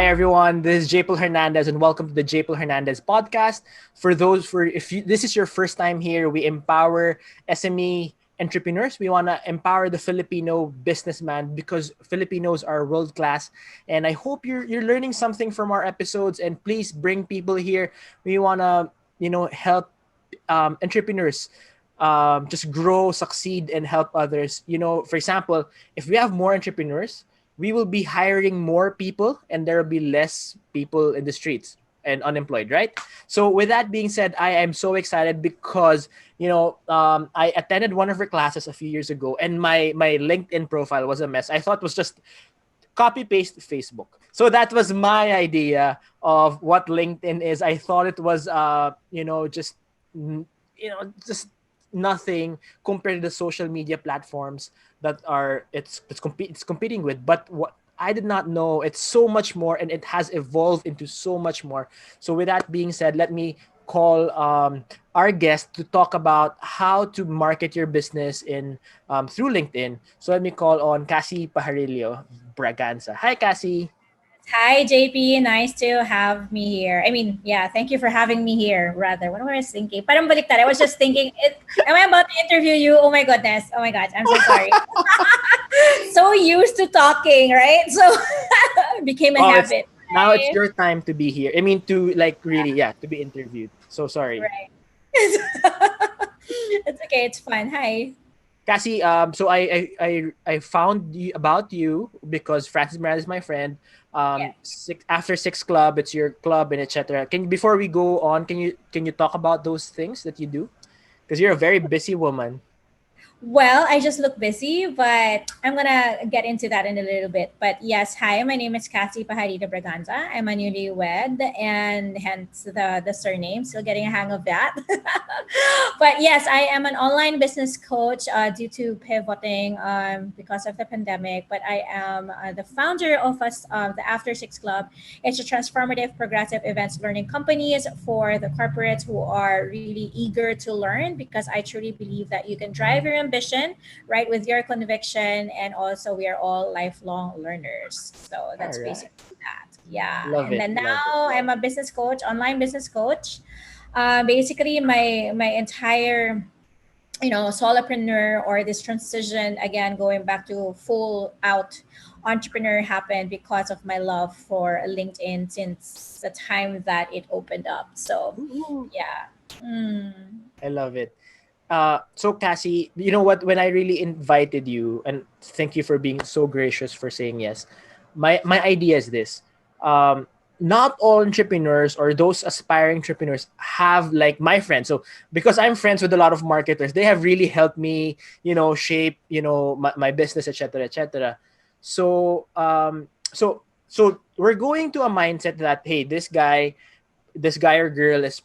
everyone. This is JPaul Hernandez, and welcome to the JPaul Hernandez Podcast. This is your first time here, we empower SME entrepreneurs. We want to empower the Filipino businessman because Filipinos are world class. And I hope you're learning something from our episodes. And please bring people here. We want to help entrepreneurs just grow, succeed, and help others. For example, if we have more entrepreneurs, we will be hiring more people and there will be less people in the streets and unemployed, right? So with that being said, I am so excited because I attended one of her classes a few years ago, and my LinkedIn profile was a mess. I thought it was just copy paste Facebook. So that was my idea of what LinkedIn is. I thought it was just nothing compared to the social media platforms that are it's competing with. But what I did not know, it's so much more, and it has evolved into so much more. So with that being said, let me call our guest to talk about how to market your business in through LinkedIn. So let me call on Kassy Pajarillo-Braganza. Hi, Kassy. Hi, JP. Nice to have me here. Yeah, thank you for having me here, rather. What was I thinking? Parang baliktad. I was just thinking, am I about to interview you? Oh my goodness. Oh my gosh. I'm so sorry. So used to talking, right? So it became a Oh, habit. now it's Right? your time to be here. I mean, to like really, yeah, to be interviewed. So sorry. Right. It's okay. It's fun. Hi. Cassie, so I found about you because Francis Miranda is my friend. Yeah. After Six Club, it's your club and etc. Before we go on, can you talk about those things that you do? Because you're a very busy woman. Well, I just look busy, but I'm gonna get into that in a little bit. But yes, hi, my name is Kassy Pajarillo-Braganza. I'm a newlywed, and hence the surname. Still getting a hang of that. But yes, I am an online business coach due to pivoting because of the pandemic. But I am the founder of us the After Six Club. It's a transformative, progressive events learning companies for the corporates who are really eager to learn, because I truly believe that you can drive your ambition right with your conviction, and also we are all lifelong learners. So All that's right, basically that. Yeah. love And it, then love it. now I'm a business coach, online business coach. Basically, my entire solopreneur, or this transition again going back to full out entrepreneur, happened because of my love for LinkedIn since the time that it opened up. So Woo-hoo. yeah. Mm. I love it. So Cassie, you know what? When I really invited you, and thank you for being so gracious for saying yes. My idea is this. Not all entrepreneurs or those aspiring entrepreneurs have like my friends. So because I'm friends with a lot of marketers, they have really helped me, shape, my business, etc., etc. So we're going to a mindset that, hey, this guy or girl is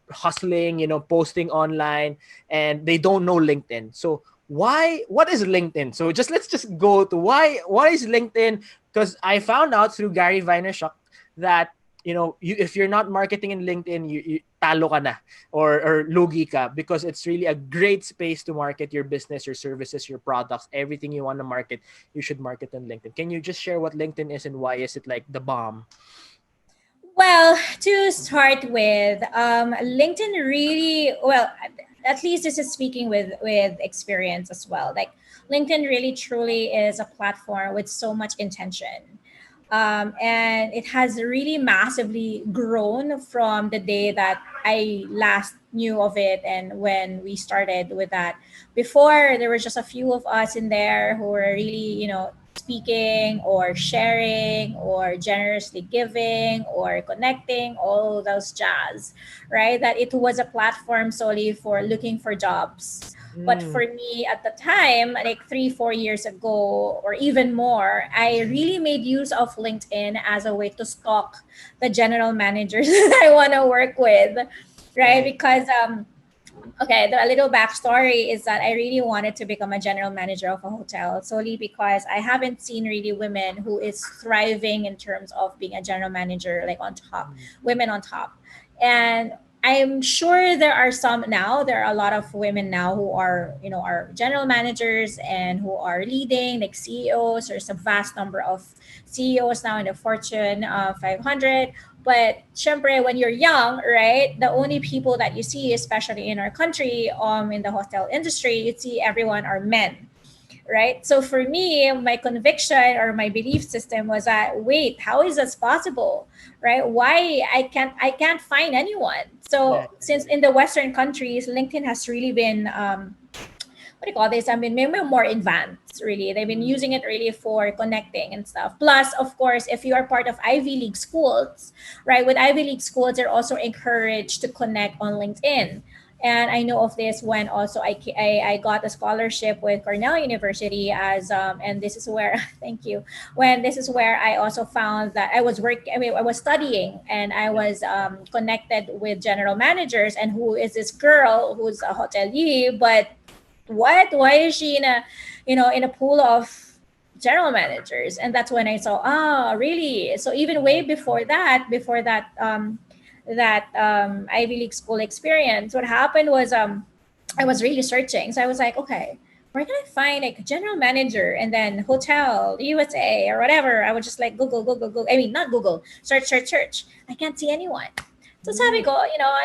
hustling, posting online, and they don't know LinkedIn. So what is LinkedIn? So let's just go to why is LinkedIn? Because I found out through Gary Vaynerchuk that if you're not marketing in LinkedIn, you talo ka na, or lugi ka, because it's really a great space to market your business, your services, your products, everything you want to market. You should market on LinkedIn. Can you just share what LinkedIn is and why is it like the bomb? Well, to start with, LinkedIn really well. At least this is speaking with experience as well. Like LinkedIn really truly is a platform with so much intention, and it has really massively grown from the day that I last knew of it, and when we started with that. Before, there were just a few of us in there who were really, speaking or sharing or generously giving or connecting, all those jazz, right? That it was a platform solely for looking for jobs. But Mm, for me at the time, like 3, 4 years ago, or even more, I really made use of LinkedIn as a way to stalk the general managers that I want to work with, right? right. Because okay, a little backstory is that I really wanted to become a general manager of a hotel, solely because I haven't seen really women who is thriving in terms of being a general manager, like on top, women on top. And I'm sure there are some now. There are a lot of women now who are, are general managers and who are leading like CEOs. There's a vast number of CEOs now in the Fortune 500. But syempre, when you're young, right, the only people that you see, especially in our country, in the hotel industry, you see everyone are men, right? So for me, my conviction or my belief system was that, wait, how is this possible, right? Why I can't find anyone? Yeah. So since in the Western countries, LinkedIn has really been what do you call this? I mean, maybe more advanced, really. They've been using it really for connecting and stuff. Plus, of course, if you are part of Ivy League schools, right, with Ivy League schools, they're also encouraged to connect on LinkedIn. And I know of this when also I got a scholarship with Cornell University and this is where, thank you, when this is where I also found that I was studying and I was connected with general managers and who is this girl who's a hotelier, but why is she in a in a pool of general managers? And that's when I saw, really? So even way Right. before that Ivy League school experience, what happened was I was really searching. So I was like, okay, where can I find like a general manager and then hotel USA or whatever? I would just like Google. I mean, not Google, search. I can't see anyone. So sabi Mm, ko,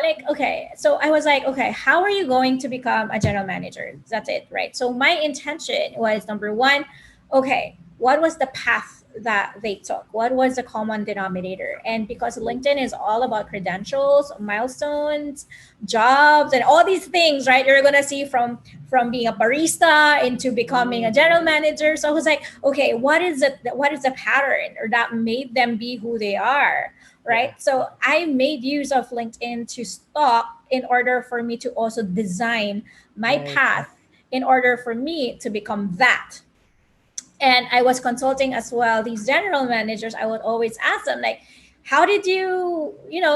like, okay. So I was like, okay, how are you going to become a general manager? That's it, right? So my intention was number one, okay, what was the path that they took? What was the common denominator? And because LinkedIn is all about credentials, milestones, jobs, and all these things, right? You're gonna see from being a barista into becoming a mm, general manager. So I was like, okay, what is the pattern or that made them be who they are? yeah. Right? So I made use of LinkedIn to stalk in order for me to also design my Right. path in order for me to become that. And I was consulting as well these general managers. I would always ask them like, how did you,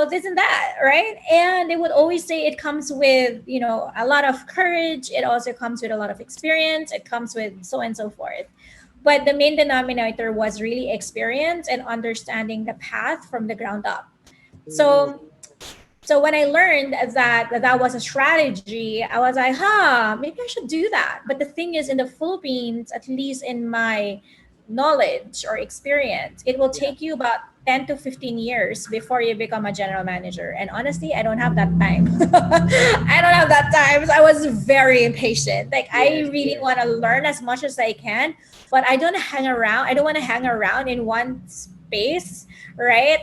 this and that, right? And they would always say it comes with, a lot of courage. It also comes with a lot of experience. It comes with so and so forth. But the main denominator was really experience and understanding the path from the ground up. Ooh, So when I learned that was a strategy, I was like, maybe I should do that. But the thing is, in the Philippines, at least in my knowledge or experience, it will yeah. take you about 10 to 15 years before you become a general manager. And honestly, I don't have that time. I don't have that time. So I was very impatient. Like, I Yes, really yes. want to learn as much as I can, but I don't hang around. I don't want to hang around in one space, right?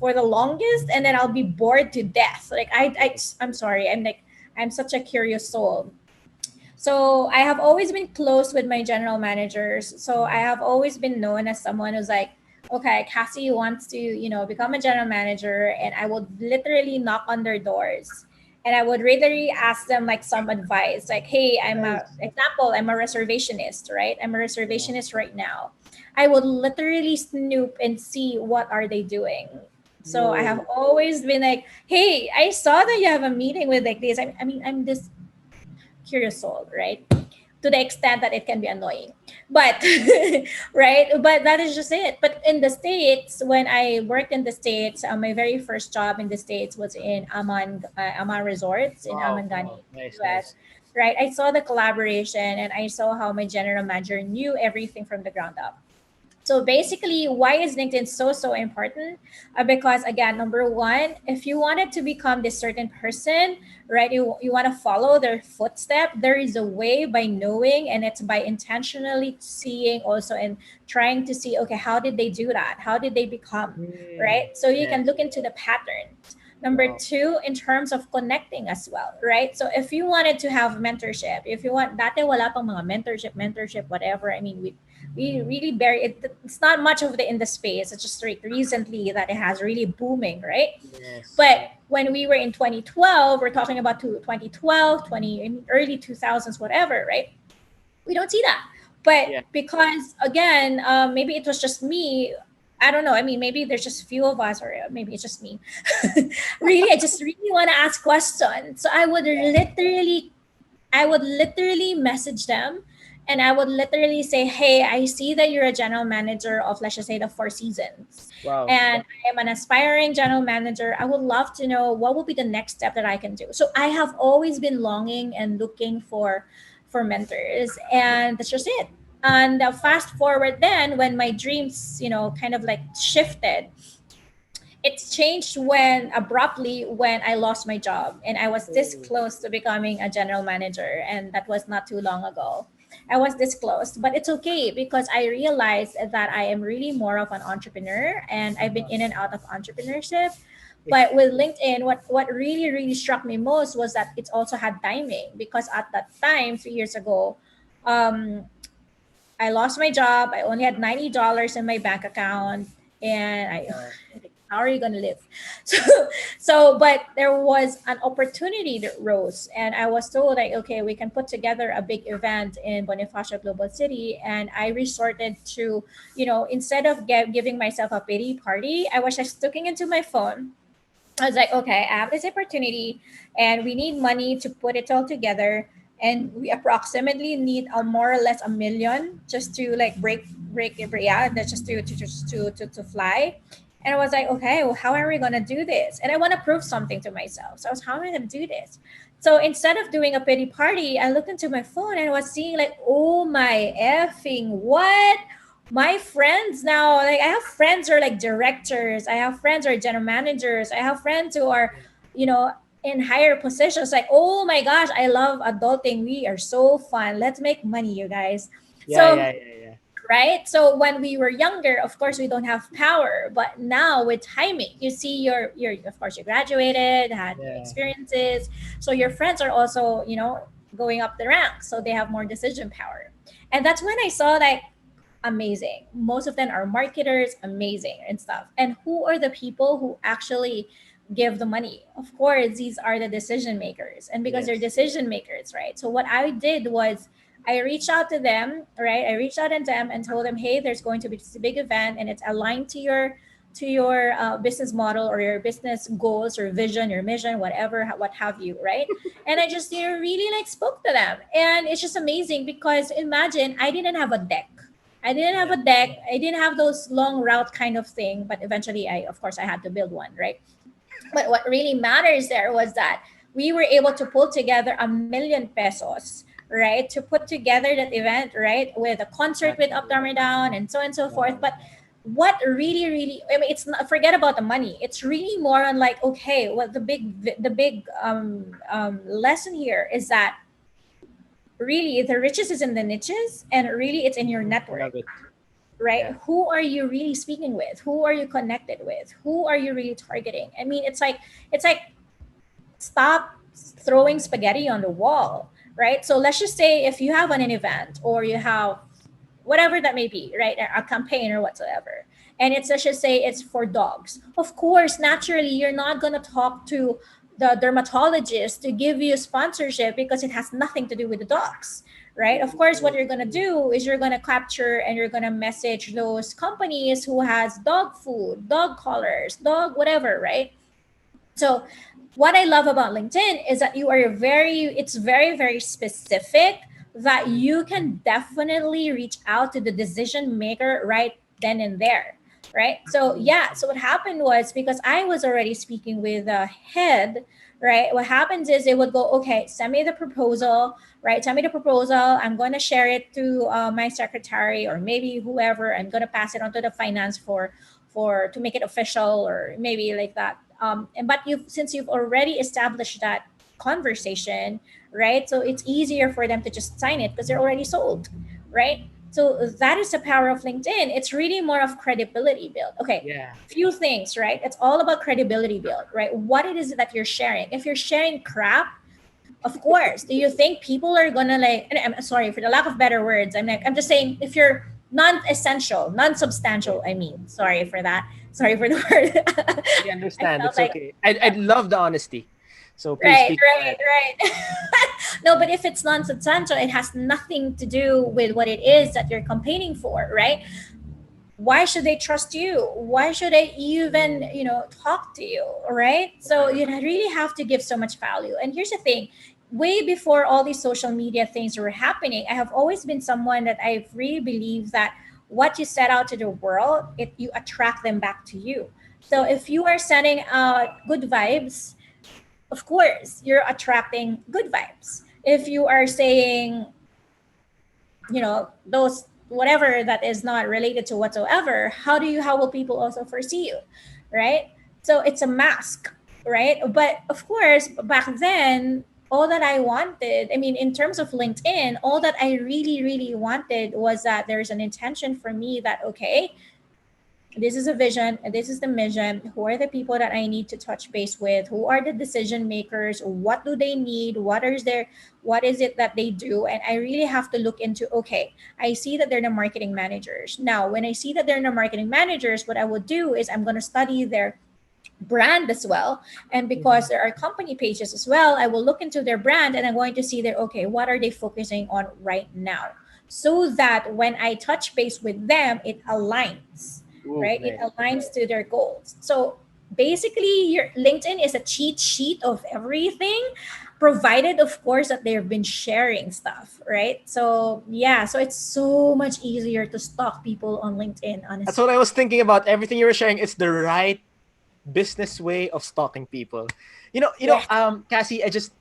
For the longest, and then I'll be bored to death. Like I'm sorry. I'm such a curious soul. So I have always been close with my general managers. So I have always been known as someone who's like, okay, Cassie wants to, become a general manager, and I would literally knock on their doors. And I would literally ask them like some advice, like, "Hey, Nice. I'm a reservationist, right? I'm a Yeah. reservationist right now." I would literally snoop and see what are they doing. So I have Whoa. always been like, "Hey, I saw that you have a meeting with like this. I mean, I'm this curious soul, right?" To the extent that it can be annoying, but right, but that is just it. But in the States, when I worked in the States, my very first job in the States was in Aman Resorts in Wow. Wow. Amangani, Nice, US. nice. Right, I saw the collaboration and I saw how my general manager knew everything from the ground up. So basically, why is LinkedIn so important? Because again, number one, if you wanted to become this certain person, right? You want to follow their footstep. There is a way by knowing, and it's by intentionally seeing also and trying to see, okay, how did they do that? How did they become, Mm, right? So you can yes. look into the patterns. Number Wow. two, in terms of connecting as well, right? So if you wanted to have mentorship, if you want, dati wala pang mga mentorship, whatever. I mean, we really bury it. It's not much of the in the space. It's just like recently that it has really booming, right? Yes. But Yes. when we were in 2012, we're talking about 2012, 20 in early 2000s, whatever, right? We don't see that. But Yeah. because again, maybe it was just me. I don't know. I mean, maybe there's just few of us, or maybe it's just me. Really, I just really want to ask questions. So I would literally message them And I would literally say, hey, I see that you're a general manager of, let's just say, the Four Seasons. Wow. And I am an aspiring general manager. I would love to know what will be the next step that I can do. So I have always been longing and looking for mentors. And that's just it. And fast forward then when my dreams, kind of like shifted, it's changed when abruptly when I lost my job and I was this Oh, close to becoming a general manager, and that was not too long ago. I was this close, but it's okay because I realized that I am really more of an entrepreneur and I've been in and out of entrepreneurship. yeah. But with LinkedIn, what really struck me most was that it's also had timing, because at that time 3 years ago, um, I lost my job. I only had $90 in my bank account, and I, Uh, how are you gonna live? But there was an opportunity that rose, and I was told like, okay, we can put together a big event in Bonifacio Global City, and I resorted to, instead of giving myself a pity party, I was just looking into my phone. I was like, okay, I have this opportunity and we need money to put it all together. And we approximately need a more or less 1 million just to like break it, yeah, that's just to fly. And I was like, okay, well, how are we gonna do this? And I want to prove something to myself. So I was, how am I gonna do this? So instead of doing a pity party, I looked into my phone and I was seeing like, oh my effing what? My friends now, like I have friends who are like directors, I have friends who are general managers, I have friends who are, you know in higher positions, like, oh my gosh, I love adulting, we are so fun, let's make money, you guys. yeah, So, yeah, yeah, yeah. right, so when we were younger, of course we don't have power, but now with timing, you see, you're of course you graduated, had your Yeah. experiences, so your friends are also, going up the ranks, so they have more decision power. And that's when I saw that amazing. Most of them are marketers, amazing and stuff. And who are the people who actually give the money? Of course, these are the decision makers. And because they're Yes. decision makers, right? So what I did was I reached out to them, right? I reached out to them and told them, hey, there's going to be this big event and it's aligned to your business model or your business goals or vision, your mission, whatever, what have you, right? And I just really like spoke to them, and it's just amazing because imagine I didn't have a deck. I didn't have Yeah. a deck. I didn't have those long route kind of thing, but eventually of course, I had to build one, right? But what really matters there was that we were able to pull together 1 million pesos, right, to put together that event, right, with a concert with Up Actually, Down Down and so on and so forth. wow. But what really, I mean, it's not, forget about the money. It's really more on like, okay, what the big lesson here is that really the riches is in the niches, and really it's in your I network, love it. right? Yeah. Who are you really speaking with? Who are you connected with? Who are you really targeting? I mean, it's like stop throwing spaghetti on the wall, right? So let's just say if you have an event or you have whatever that may be, right? A campaign or whatsoever. And it's, let's just say it's for dogs. Of course, naturally, you're not going to talk to the dermatologist to give you sponsorship because it has nothing to do with the dogs, right? Of course, what you're going to do is you're going to capture and you're going to message those companies who has dog food, dog collars, dog whatever, right? So what I love about LinkedIn is that it's very, very specific, that Mhm. you can definitely reach out to the decision maker right then and there. Right. So Actually, yeah. So what happened was, because I was already speaking with the head, right? What happens is they would go, okay, send me the proposal, right? Send me the proposal. I'm going to share it to my secretary or maybe whoever. I'm going to pass it on to the finance for to make it official or maybe like that. But since you've already established that conversation, right? So it's easier for them to just sign it because they're already sold, right? So that is the power of LinkedIn. It's really more of credibility build. Okay, yeah. few things, right? It's all about credibility build, right? What it is that you're sharing. If you're sharing crap, of course, do you think people are gonna like? And I'm sorry for the lack of better words. I'm just saying, if you're non-essential, non-substantial. Okay. I mean, sorry for that. Sorry for the word. I I understand. felt It's like, okay. I'd love the honesty. So please right, speak. right, right. No, but if it's non-substantial, it has nothing to do with what it is that you're campaigning for, right? Why should they trust you? Why should they even, talk to you, right? So Yeah. you really have to give so much value. And here's the thing, way before all these social media things were happening, I have always been someone that I really believe that what you set out to the world, it you attract them back to you. So if you are sending out good vibes, of course you're attracting good vibes. If you are saying, those whatever that is not related to whatsoever, how will people also foresee you, right? So it's a mask, right? But of course back then, all that I wanted, I mean, in terms of LinkedIn, all that I really really wanted was that there's an intention for me that, okay, this is a vision and this is the mission. Who are the people that I need to touch base with? Who are the decision makers? What do they need? What is it that they do? And I really have to look into, okay, I see that they're the marketing managers. Now when I see that they're the marketing managers, what I would do is I'm going to study their brand as well. And because there are company pages as well, I will look into their brand and I'm going to see that, okay, what are they focusing on right now, so that when I touch base with them, it aligns, Ooh, right? It nice. aligns to their goals. So basically your LinkedIn is a cheat sheet of everything, provided of course that they've been sharing stuff, right? So yeah, so it's so much easier to stalk people on LinkedIn, That's honestly. what I was thinking about. Everything you were sharing, it's the right business way of stalking people. Yes. Cassie, I just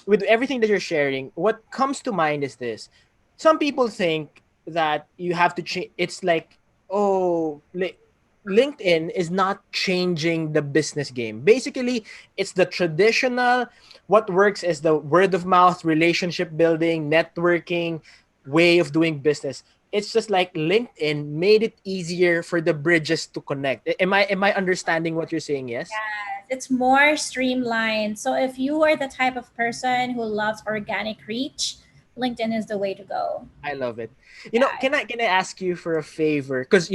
with everything that you're sharing, what comes to mind is this. Some people think that you have to change. It's like, oh, LinkedIn is not changing the business game. Basically, it's the traditional, what works is the word of mouth, relationship building, networking way of doing business. It's just like LinkedIn made it easier for the bridges to connect. Am I understanding what you're saying? Yes. It's more streamlined. So if you are the type of person who loves organic reach, LinkedIn is the way to go. I love it. Yeah. Can I ask you for a favor? Because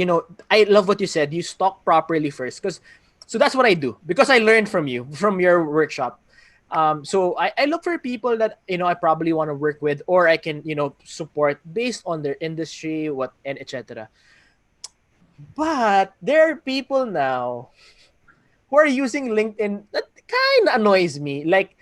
I love what you said. You stalk properly first. Because so that's what I do. Because I learned from you from your workshop. So I look for people that I probably want to work with, or I can support based on their industry, what and etc. But there are people now who are using LinkedIn that kind of annoys me. Like,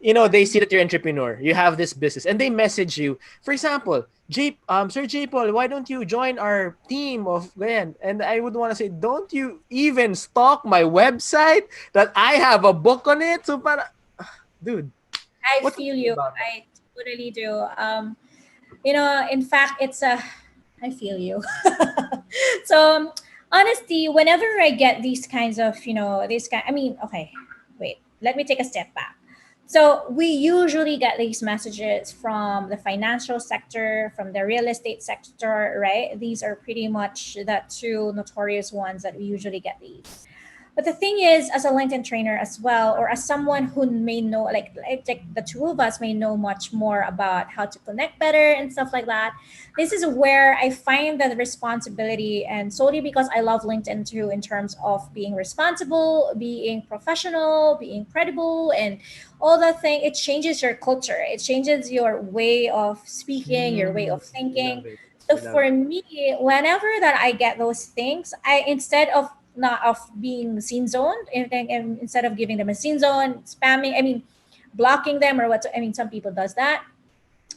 they see that you're an entrepreneur, you have this business, and they message you. For example, Sir JPaul, why don't you join our team of Glenn? And I would want to say, don't you even stalk my website that I have a book on it? So, dude, I what's feel you. about that? I totally do. In fact, I feel you. So, honestly, whenever I get these kinds of, I mean, okay, wait, let me take a step back. So, we usually get these messages from the financial sector, from the real estate sector, right? These are pretty much the two notorious ones that we usually get these. But the thing is, as a LinkedIn trainer as well, or as someone who may know, like the two of us may know much more about how to connect better and stuff like that. This is where I find that responsibility, and solely because I love LinkedIn too, in terms of being responsible, being professional, being credible, and all that thing. It changes your culture. It changes your way of speaking, your way Mm, of I love thinking. it. So I love for it. me, whenever that I get those things, I instead of not of being scene zoned, and instead of giving them a scene zone, spamming, I mean, blocking them or what, I mean, some people does that.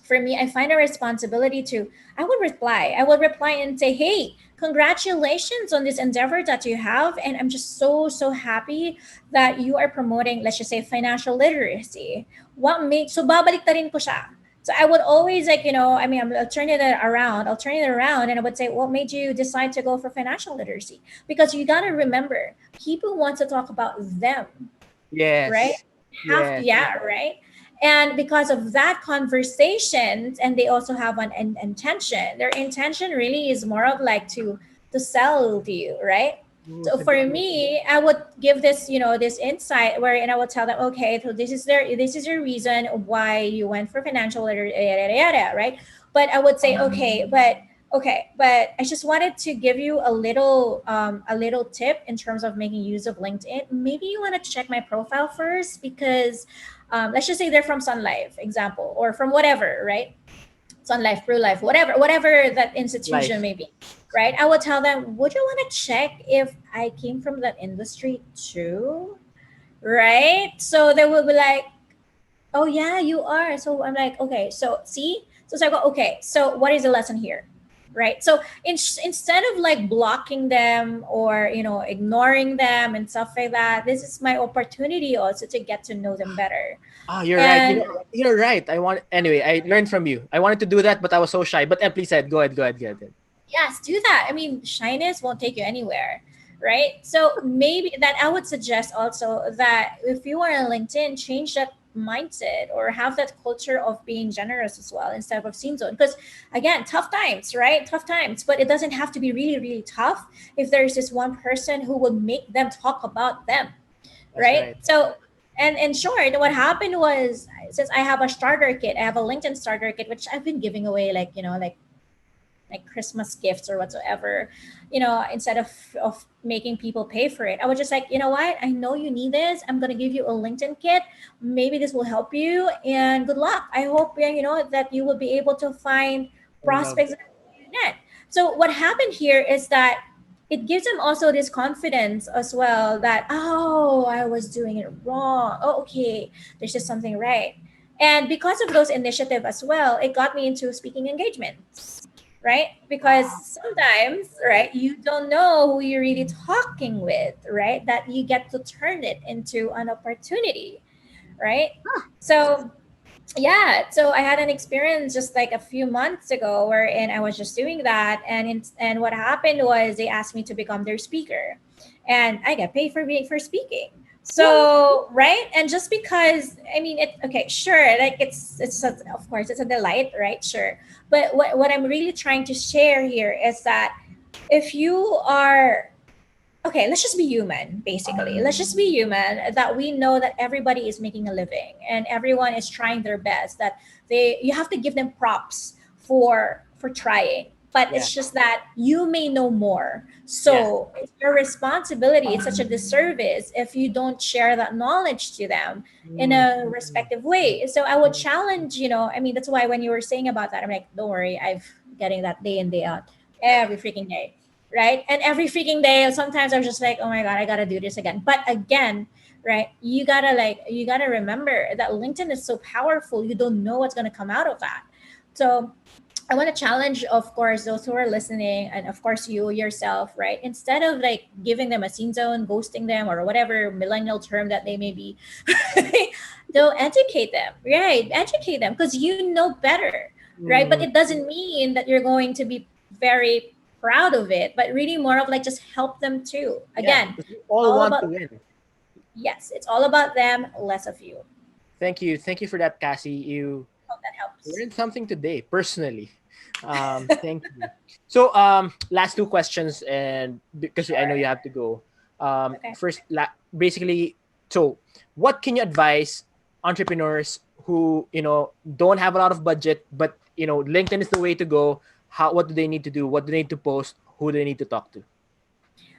For me, I find a responsibility to, I will reply and say, hey, congratulations on this endeavor that you have, and I'm just so so happy that you are promoting, let's just say, financial literacy. What made, so babalik ta rin ko siya. So I would always, like, I mean, I'll turn it around and I would say, what made you decide to go for financial literacy? Because you got to remember, people want to talk about them, right? Yes. Have Yes. Yeah, right. And because of that conversation, and they also have an intention. Their intention really is more of like to sell to you, right? Ooh, So for me, I would give this, this insight wherein I would tell them, okay, so this is your reason why you went for financial literacy, yada, yada, yada, right? But I would say, okay, but I just wanted to give you a little tip in terms of making use of LinkedIn. Maybe you want to check my profile first, because let's just say they're from Sun Life, example, or from whatever, right? Sun Life, Pro Life, whatever that institution life. may be, right? I would tell them, would you want to check if I came from that industry too, right? So they will be like, oh yeah, you are. So I'm like, okay, so see, so I go, okay, so what is the lesson here, right? So instead of like blocking them or ignoring them and stuff like that, this is my opportunity also to get to know them better. Ah, you're right. And You're right. Anyway, I learned from you. I wanted to do that, but I was so shy. But please said, go ahead, go ahead, go ahead. yes, do that. I mean, shyness won't take you anywhere, right? So maybe that I would suggest also that if you are on LinkedIn, change that mindset or have that culture of being generous as well instead of scene zone. Because again, tough times, right? Tough times, but it doesn't have to be really, really tough if there's this one person who would make them talk about them, That's right? right. So and in short, what happened was since I have a starter kit, I have a LinkedIn starter kit, which I've been giving away like Christmas gifts or whatsoever, instead of making people pay for it. I was just like, you know what? I know you need this. I'm gonna give you a LinkedIn kit. Maybe this will help you, and good luck. I hope that you will be able to find I love prospects on the internet. So what happened here is that it gives them also this confidence as well that I was doing it wrong. Oh, okay, there's just something right. And because of those initiative as well, it got me into speaking engagements, right? Because sometimes, right, you don't know who you're really talking with, right? That you get to turn it into an opportunity, right? So yeah, so I had an experience just like a few months ago wherein I was just doing that, and what happened was they asked me to become their speaker, and I get paid for speaking. So right, and just because I mean it, okay, sure, like of course it's a delight, right? Sure, but what I'm really trying to share here is that if you are okay, let's just be human, basically. Let's just be human that we know that everybody is making a living and everyone is trying their best, that you have to give them props for trying. But Yeah. it's just that you may know more. Yeah. So it's your responsibility. It's such a disservice if you don't share that knowledge to them in Mm, a respective way. So I would challenge, I mean, that's why when you were saying about that, I'm like, don't worry, I've getting that day in, day out, every freaking day, right? And every freaking day, sometimes I'm just like, oh my god, I gotta do this again. But again, right? You gotta remember that LinkedIn is so powerful. You don't know what's gonna come out of that. So I want to challenge, of course, those who are listening, and of course you yourself, right? Instead of like giving them a scene zone, ghosting them, or whatever millennial term that they may be, don't educate them, right? Educate them because you know better, right? But mm, it doesn't mean that you're going to be very proud of it, but really more of like just help them too. yeah. Again, 'Cause we it's all all want to about win. yes, it's all about them, less of you. Thank you. Thank you for that, Cassie. You Hope that helps. learned something today, personally. Thank you. So, last two questions, and because I know Sure. you have to go. Okay. First, basically, so what can you advise entrepreneurs who don't have a lot of budget, but LinkedIn is the way to go? What do they need to do? What do they need to post? Who do they need to talk to?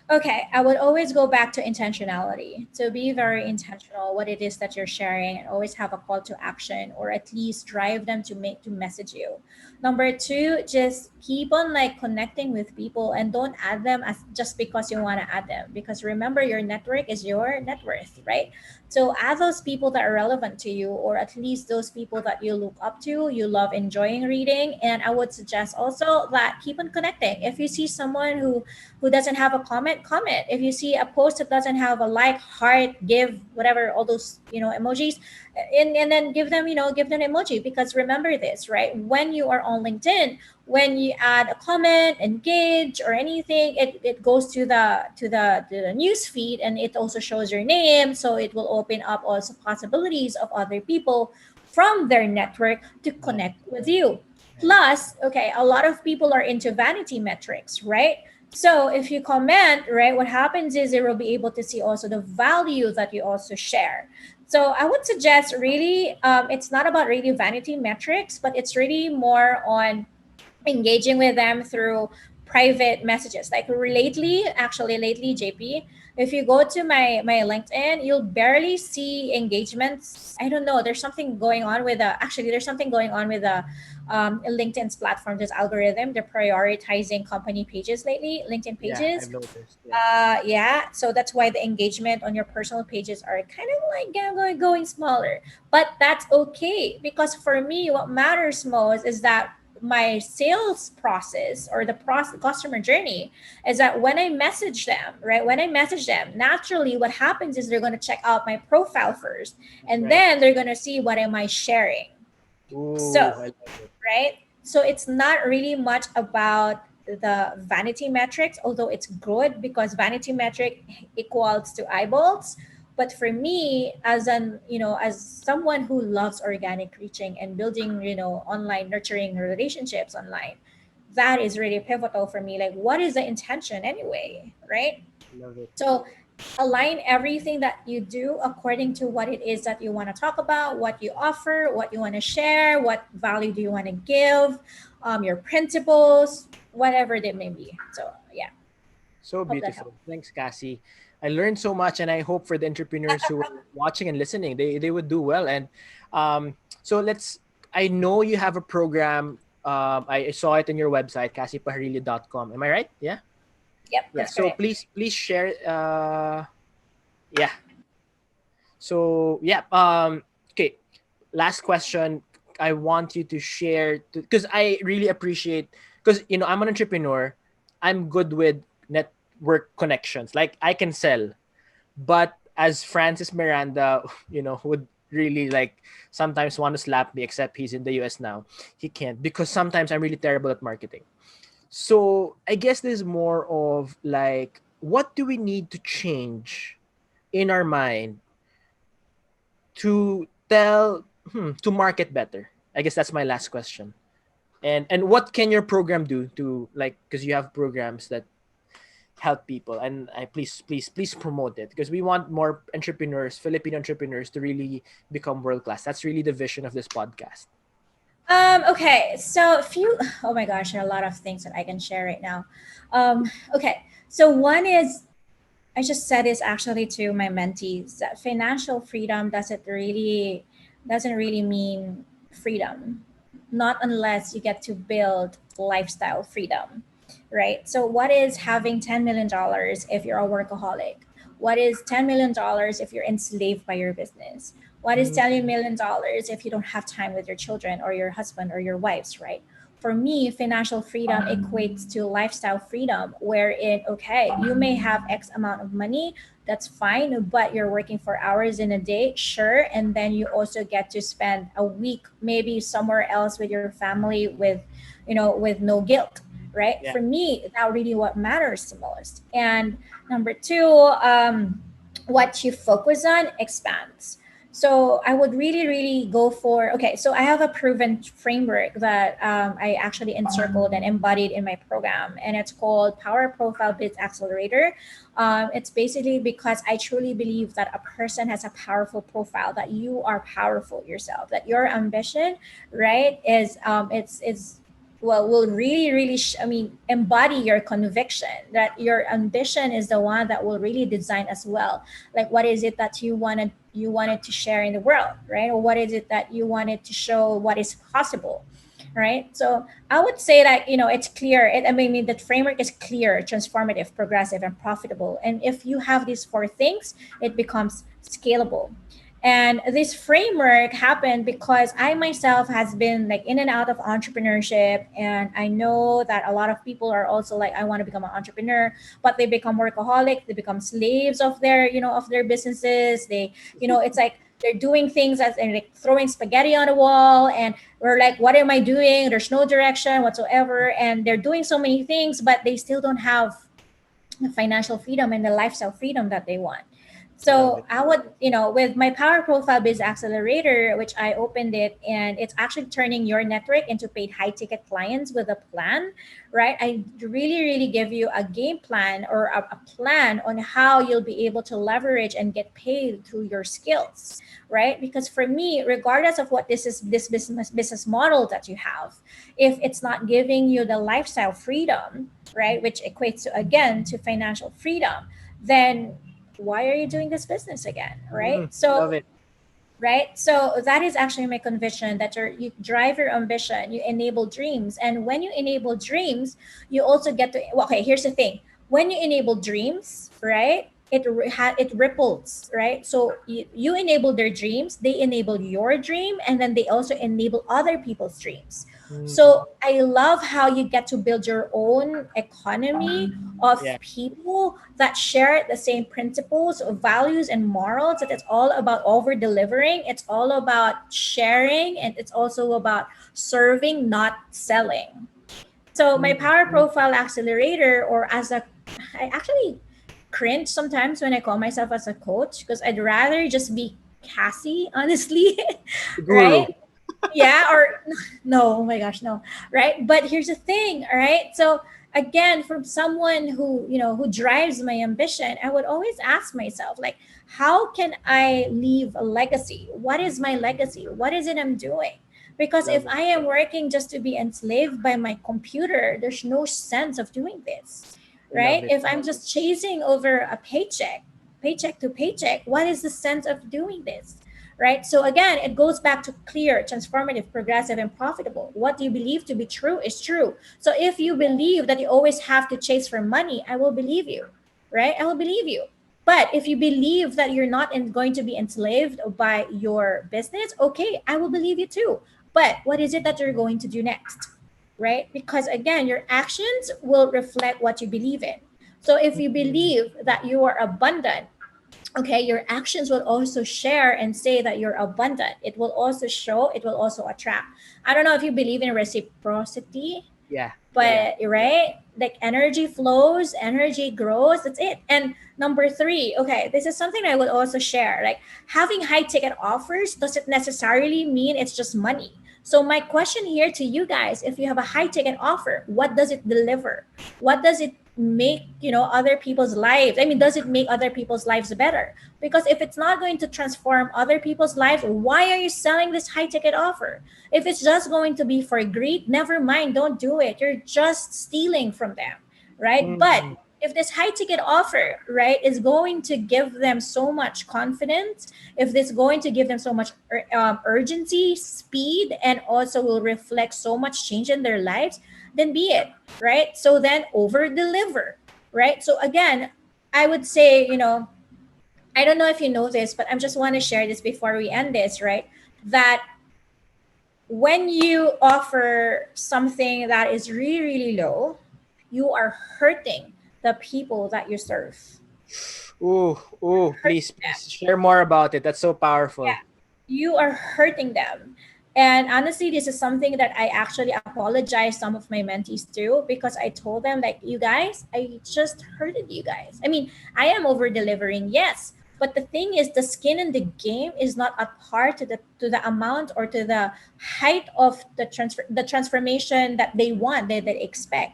Okay, I would always go back to intentionality. So be very intentional what it is that you're sharing and always have a call to action or at least drive them to message you. Number 2, just keep on like connecting with people and don't add them as just because you want to add them because remember your network is your net worth, right? So add those people that are relevant to you or at least those people that you look up to, you love enjoying reading, and I would suggest also that keep on connecting. If you see someone who doesn't have a comment, comment. If you see a post that doesn't have a like, heart, give, whatever, all those, emojis, and then give them an emoji because remember this, right? When you are on LinkedIn, when you add a comment, engage, or anything, it goes to the news feed and it also shows your name. So it will open up also possibilities of other people from their network to Yeah. connect with you. Yeah. Plus, okay, a lot of people are into vanity metrics, right? So if you comment, right, what happens is they will be able to see also the value that you also share. So I would suggest really, it's not about really vanity metrics, but it's really more on engaging with them through private messages. Like lately, JP, if you go to my LinkedIn, you'll barely see engagements. I don't know. There's something going on with the LinkedIn's platform, this algorithm. They're prioritizing company pages lately, LinkedIn Yeah, pages. I've noticed. Yeah. Yeah, so that's why the engagement on your personal pages are kind of like going smaller. But that's okay, because for me, what matters most is that my sales process, or the customer journey, is that when I message them, right? When I message them, naturally what happens is they're going to check out my profile first, and Right. then they're going to see what am I sharing. So, Ooh, I love it. right? So it's not really much about the vanity metrics, although it's good because vanity metric equals to eyeballs. But for me, as someone who loves organic reaching and building, online nurturing relationships online, that is really pivotal for me. Like, what is the intention anyway, right? Love it. So align everything that you do according to what it is that you want to talk about, what you offer, what you want to share, what value do you want to give, your principles, whatever they may be. So yeah, So hope that beautiful. helps. Thanks, Cassie. I learned so much, and I hope for the entrepreneurs who are watching and listening, they would do well. And so let's. I know you have a program. I saw it on your website, kassypajarillo.com. Am I right? Yeah. Yep, Yeah. that's So correct. please share. Yeah. So yeah. Okay. Last question. I want you to share because I really appreciate, because I'm an entrepreneur. I'm good with network connections. Like I can sell, but as Francis Miranda, would really like sometimes want to slap me, except he's in the US now. He can't because sometimes I'm really terrible at marketing. So I guess there's more of like, what do we need to change in our mind to to market better? I guess that's my last question. And what can your program do to, like, because you have programs that help people, and I please promote it, because we want more entrepreneurs, Filipino entrepreneurs, to really become world class. That's really the vision of this podcast. Okay, so oh my gosh, there are a lot of things that I can share right now. Okay, so one is, I just said this actually to my mentees, that financial freedom doesn't really mean freedom, not unless you get to build lifestyle freedom, right? So what is having $10 million if you're a workaholic? What is $10 million if you're enslaved by your business? What is $10 million if you don't have time with your children or your husband or your wives, right? For me, financial freedom equates to lifestyle freedom, wherein, okay, you may have X amount of money, that's fine, but you're working for hours in a day, sure. And then you also get to spend a week maybe somewhere else with your family with no guilt, right? Yeah. For me, that really what matters the most. And number two, what you focus on expands. So I would really, really go for, okay, so I have a proven framework that I actually encircled and embodied in my program, and it's called Power Profile Bits Accelerator. It's basically because I truly believe that a person has a powerful profile, that you are powerful yourself, that your ambition, right, is well, will really, really embody your conviction, that your ambition is the one that will really design as well, like what is it that you wanted to share in the world, right? Or what is it that you wanted to show what is possible, right? So I would say that it's clear. That framework is clear, transformative, progressive, and profitable. And if you have these four things, it becomes scalable. And this framework happened because I myself has been like in and out of entrepreneurship, and I know that a lot of people are also like, I want to become an entrepreneur, but they become workaholic, they become slaves of their businesses. It's like they're doing things as and like throwing spaghetti on the wall, and we're like, what am I doing? There's no direction whatsoever, and they're doing so many things, but they still don't have the financial freedom and the lifestyle freedom that they want. Love So it. I would, with my Power Profile Biz Accelerator, which I opened it, and it's actually turning your network into paid high ticket clients with a plan, right? I really, really give you a game plan or a plan on how you'll be able to leverage and get paid through your skills, right? Because for me, regardless of what this business model that you have, if it's not giving you the lifestyle freedom, right, which equates to again to financial freedom, then why are you doing this business again, right? Love So it. right, so that is actually my conviction that you drive your ambition, you enable dreams, and when you enable dreams, you also get to, well, okay, here's the thing. When you enable dreams, right, it ripples, right? So you enable their dreams, they enable your dream, and then they also enable other people's dreams. Mm, So I love how you get to build your own economy of yeah. people that share the same principles, values, and morals. That it's all about over delivering. It's all about sharing, and it's also about serving, not selling. So my Power Mm. Profile Accelerator, or as a, I actually cringe sometimes when I call myself as a coach because I'd rather just be Kassy, honestly, Guru. right? Yeah, or no, oh my gosh, no, right? But here's the thing, all right? So again, from someone who, who drives my ambition, I would always ask myself, like, how can I leave a legacy? What is my legacy? What is it I'm doing? Because if Love it. I am working just to be enslaved by my computer, there's no sense of doing this, Love right? it. If I'm just chasing over a paycheck to paycheck, what is the sense of doing this? Right? So again, it goes back to clear, transformative, progressive, and profitable. What you believe to be true is true. So if you believe that you always have to chase for money, I will believe you, right? I will believe you. But if you believe that you're not going to be enslaved by your business, okay, I will believe you too. But what is it that you're going to do next? Right? Because again, your actions will reflect what you believe in. So if you Mm, believe that you are abundant, okay, your actions will also share and say that you're abundant. It will also show, it will also attract. I don't know if you believe in reciprocity, yeah. Yeah. but right, like energy flows, energy grows, that's it. And number three, okay, this is something I would also share, like having high ticket offers doesn't necessarily mean it's just money. So my question here to you guys, if you have a high ticket offer, what does it deliver? What does it make, other people's lives, I mean, does it make other people's lives better? Because if it's not going to transform other people's lives, why are you selling this high ticket offer? If it's just going to be for greed, never mind, don't do it. You're just stealing from them, right? But Mm, if this high ticket offer, right, is going to give them so much confidence, if this going to give them so much urgency, speed, and also will reflect so much change in their lives, then be it, right? So then over deliver, right? So again, I would say, I don't know if you know this, but I just want to share this before we end this, right? That when you offer something that is really, really low, you are hurting the people that you serve. ooh, ooh, Hurting please, them. please share more about it. That's so powerful. Yeah. You are hurting them. And honestly, this is something that I actually apologize some of my mentees too, because I told them, like, you guys, I just hurted you guys. I mean, I am over delivering, yes. But the thing is, the skin in the game is not a part to the amount or to the height of the transformation that they want, that they expect.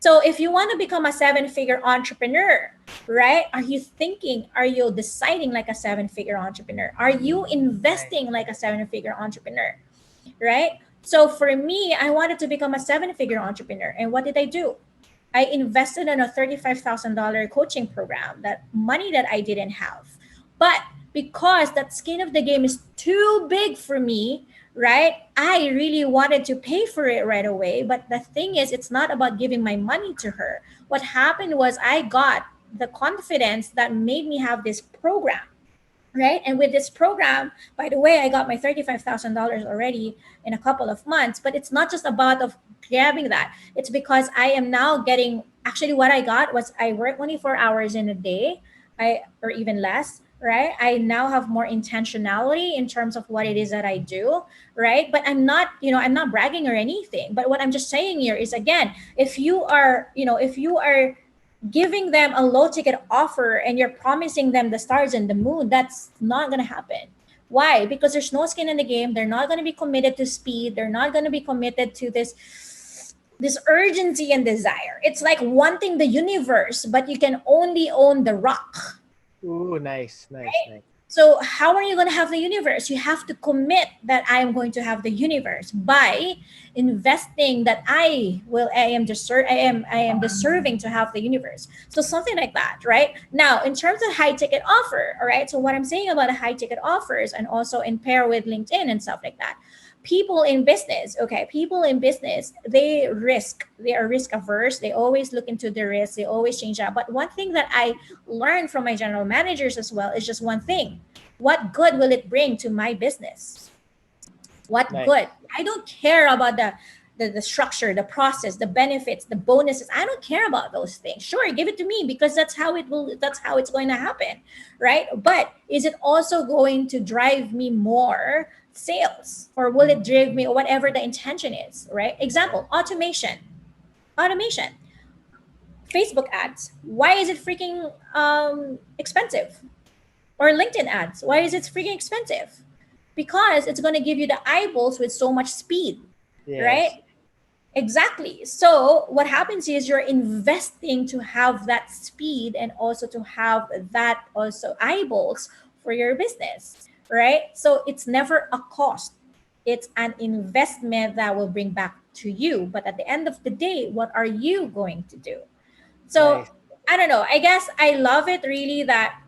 So if you want to become a seven-figure entrepreneur, right? Are you thinking, are you deciding like a seven-figure entrepreneur? Are you Right. investing like a seven-figure entrepreneur? Right? So for me, I wanted to become a seven-figure entrepreneur. And what did I do? I invested in a $35,000 coaching program, that money that I didn't have. But because that skin of the game is too big for me, right? I really wanted to pay for it right away. But the thing is, it's not about giving my money to her. What happened was I got the confidence that made me have this program, right? And with this program, by the way, I got my $35,000 already in a couple of months. But it's not just about of grabbing that. It's because I am now getting, actually what I got was I work 24 hours in a day, or even less, right? I now have more intentionality in terms of what it is that I do, right? But I'm not, I'm not bragging or anything. But what I'm just saying here is, again, if you are giving them a low ticket offer and you're promising them the stars and the moon, that's not going to happen. Why? Because there's no skin in the game. They're not going to be committed to speed. They're not going to be committed to this urgency and desire. It's like wanting the universe, but you can only own the rock. Ooh, nice, nice, Right? nice. So how are you going to have the universe? You have to commit that I am going to have the universe by investing that I am deserving to have the universe. So something like that, right? Now, in terms of high ticket offer, all right. So what I'm saying about the high ticket offers and also in pair with LinkedIn and stuff like that, people in business, they are risk averse, they always look into the risk, they always change that. But one thing that I learned from my general managers as well is just one thing: what good will it bring to my business? What Nice. good? I don't care about the structure, the process, the benefits, the bonuses. I don't care about those things. Sure, give it to me because that's how it's going to happen, right? But is it also going to drive me more sales, or will it drive me, or whatever the intention is, right? Example, automation, Facebook ads. Why is it freaking expensive? Or LinkedIn ads. Why is it freaking expensive? Because it's going to give you the eyeballs with so much speed, Yes. right? Exactly. So what happens is you're investing to have that speed and also to have that also eyeballs for your business, right? So it's never a cost. It's an investment that will bring back to you. But at the end of the day, what are you going to do? So Nice. I don't know. I guess I love it really that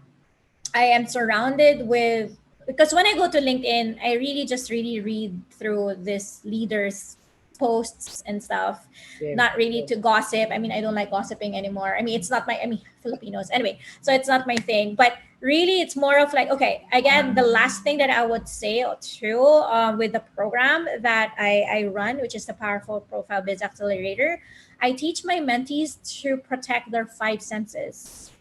I am surrounded with, because when I go to LinkedIn, I really just really read through this leaders posts and stuff, Same. not really to gossip. I mean, I don't like gossiping anymore. I mean, it's not my, I mean, Filipinos anyway, so it's not my thing. But really, it's more of like, okay, again, the last thing that I would say too, with the program that I run, which is the Powerful Profile Biz Accelerator, I teach my mentees to protect their five senses,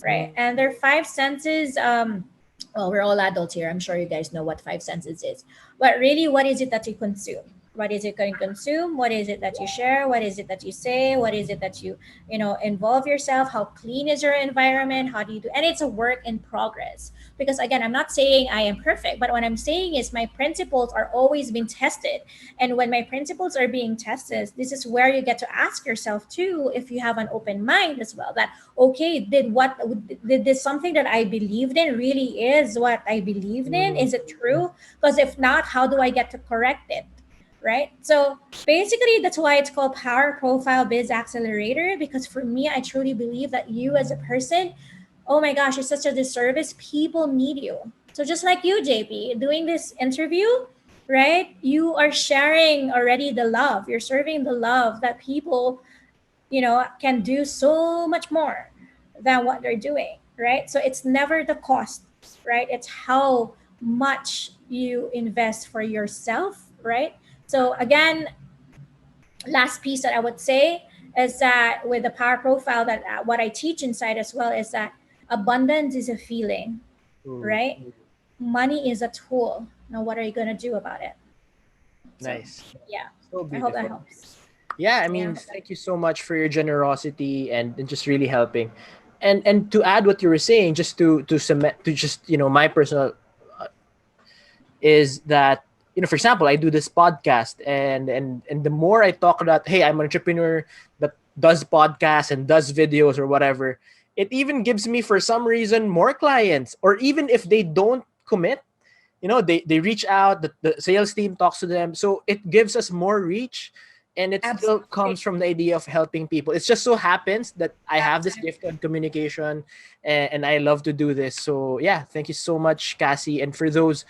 right? And their five senses, well, we're all adults here. I'm sure you guys know what five senses is. But really, what is it that you consume? What is it going to consume? What is it that you share? What is it that you say? What is it that you involve yourself? How clean is your environment? How do you do? And it's a work in progress. Because again, I'm not saying I am perfect, but what I'm saying is my principles are always being tested. And when my principles are being tested, this is where you get to ask yourself too, if you have an open mind as well, that okay, did this something that I believed in really is what I believed in? Mm, Is it true? Because if not, how do I get to correct it? Right? So basically, that's why it's called Power Profile Biz Accelerator. Because for me, I truly believe that you as a person, oh my gosh, it's such a disservice. People need you. So just like you, JP, doing this interview, right? You are sharing already the love. You're serving the love that people, can do so much more than what they're doing, right? So it's never the cost, right? It's how much you invest for yourself, right? So again, last piece that I would say is that with the power profile, that what I teach inside as well is that abundance is a feeling, mm, right? Money is a tool. Now, what are you going to do about it? So, nice. yeah, So I hope that beautiful. helps. Yeah, I Yeah. mean, thank you so much for your generosity and just really helping. And to add what you were saying, just to cement to just my personal is that for example, I do this podcast, and the more I talk about, hey, I'm an entrepreneur that does podcasts and does videos or whatever, it even gives me for some reason more clients. Or even if they don't commit, they reach out, the sales team talks to them, so it gives us more reach. And it still Absolutely. comes from the idea of helping people. It just so happens that I have this Absolutely. gift on communication, and I love to do this. So yeah, thank you so much, Cassie. And for those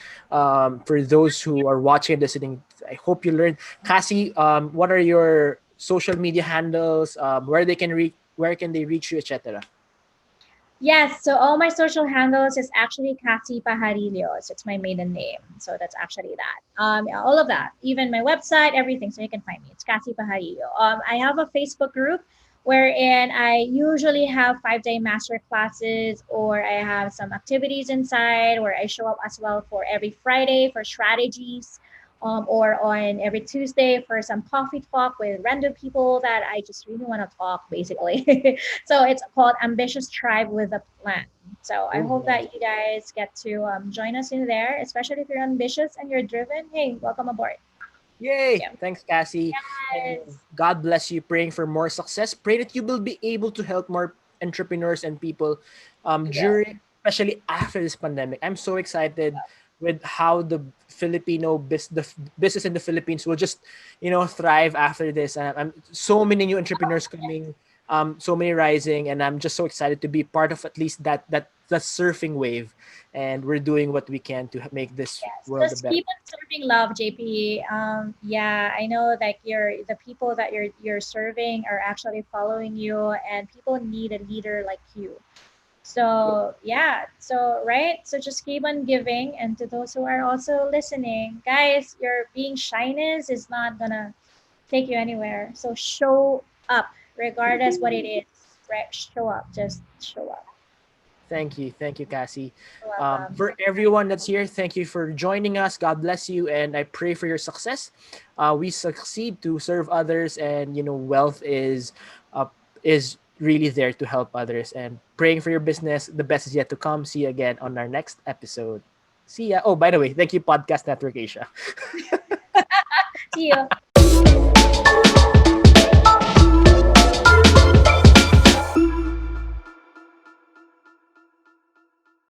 who are watching and listening, I hope you learned. Cassie, what are your social media handles, where can they reach you, etc.? Yes, so all my social handles is actually Kassy Pajarillo. So it's my maiden name. So that's actually that. Yeah, all of that, even my website, everything. So you can find me. It's Kassy Pajarillo. I have a Facebook group wherein I usually have 5-day master classes, or I have some activities inside where I show up as well for every Friday for strategies or on every Tuesday for some coffee talk with random people that I just really want to talk, basically. So it's called Ambitious Tribe with a Plan. So I Oh, hope nice. that you guys get to join us in there, especially if you're ambitious and you're driven. Hey, welcome aboard. Yay! Yeah. Thanks, Cassie. And Yes. God bless you. Praying for more success. Pray that you will be able to help more entrepreneurs and people We will. during, especially after this pandemic. I'm so excited with how the business in the Philippines will just, thrive after this. And I'm so many new entrepreneurs coming, so many rising, and I'm just so excited to be part of at least that surfing wave. And we're doing what we can to make this Yes, world a just better. keep on serving love, JP. Yeah, I know that the people that you're serving are actually following you, and people need a leader like you. So yeah, so right, so just keep on giving, and to those who are also listening, guys, your being shyness is not gonna take you anywhere. So show up, regardless what it is. Right, show up, just show up. Thank you, Cassie. You're welcome. For everyone that's here, thank you for joining us. God bless you, and I pray for your success. We succeed to serve others, and wealth is really there to help others. And praying for your business. The best is yet to come. See you again on our next episode. See ya. Oh, by the way, thank you, Podcast Network Asia. See you.